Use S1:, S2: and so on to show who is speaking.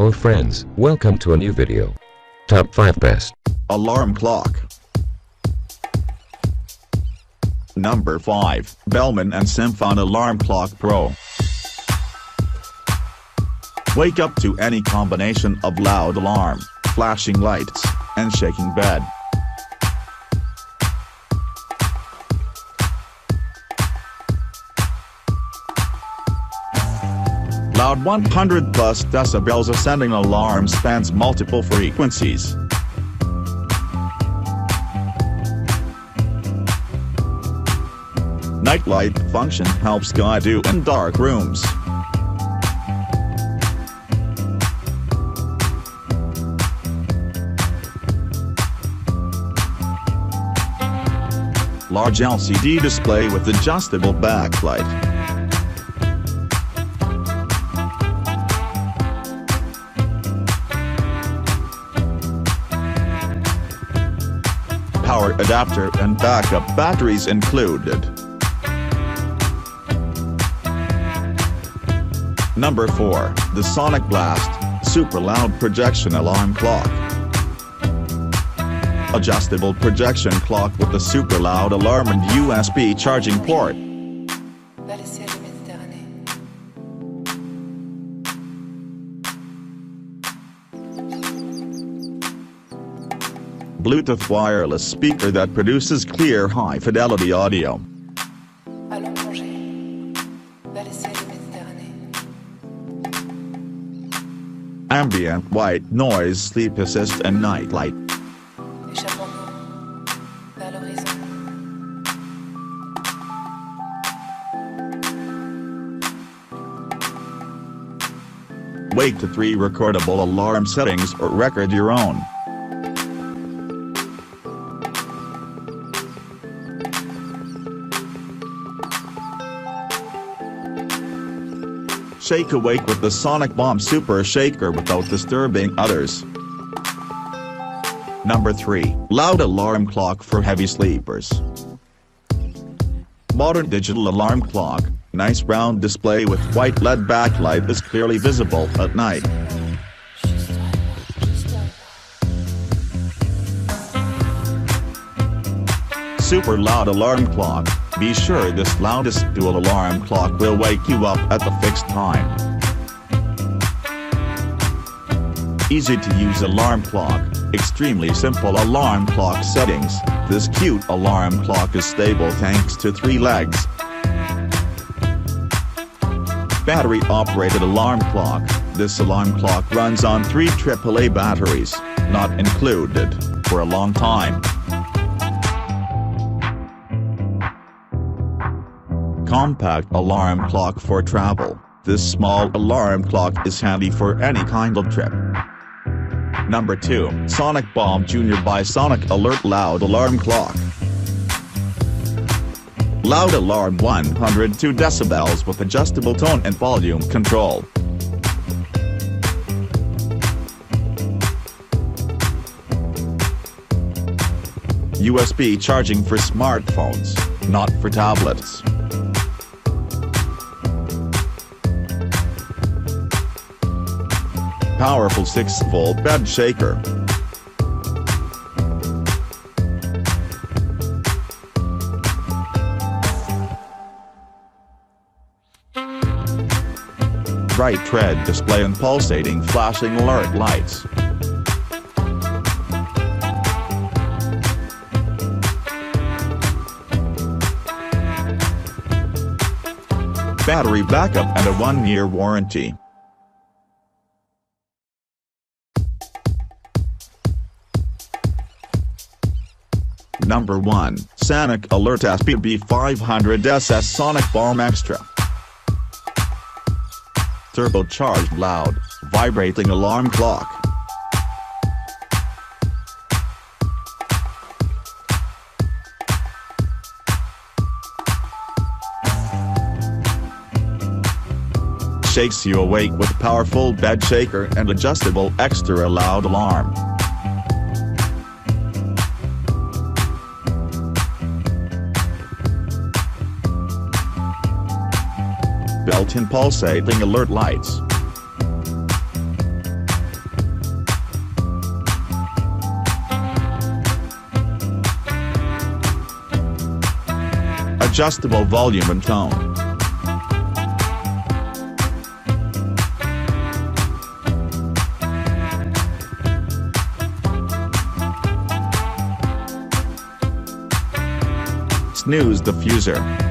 S1: Oh friends, welcome to a new video. Top 5 Best
S2: Alarm Clock. Number 5, Bellman and Symphon Alarm Clock Pro. Wake up to any combination of loud alarm, flashing lights, and shaking bed. Loud 100 plus decibels ascending alarm spans multiple frequencies. Nightlight function helps guide you in dark rooms. Large LCD display with adjustable backlight. Power adapter and backup batteries included. Number 4, the Sonic Blast Super Loud Projection Alarm Clock. Adjustable projection clock with a super loud alarm and USB charging port. Bluetooth wireless speaker that produces clear high-fidelity audio. Ambient white noise sleep assist and night light. Wake to 3 recordable alarm settings or record your own. Shake awake with the Sonic Bomb Super Shaker without disturbing others. Number 3, Loud Alarm Clock for Heavy Sleepers. Modern digital alarm clock, nice round display with white LED backlight is clearly visible at night. Super loud alarm clock. Be sure this loudest dual alarm clock will wake you up at the fixed time. Easy to use alarm clock, extremely simple alarm clock settings. This cute alarm clock is stable thanks to 3 legs. Battery operated alarm clock. This alarm clock runs on 3 AAA batteries, not included, for a long time. Compact alarm clock for travel. This small alarm clock is handy for any kind of trip. Number 2, Sonic Bomb Jr. by Sonic Alert Loud Alarm Clock. Loud alarm 102 decibels with adjustable tone and volume control. USB charging for smartphones, not for tablets. Powerful 6-volt bed shaker. Bright red display and pulsating flashing alert lights. Battery backup and a 1-year warranty. Number 1, Sonic Alert SPB500SS Sonic Bomb Extra. Turbocharged loud, vibrating alarm clock. Shakes you awake with powerful bed shaker and adjustable extra loud alarm. Built-in pulsating alert lights. adjustable volume and tone. Snooze diffuser.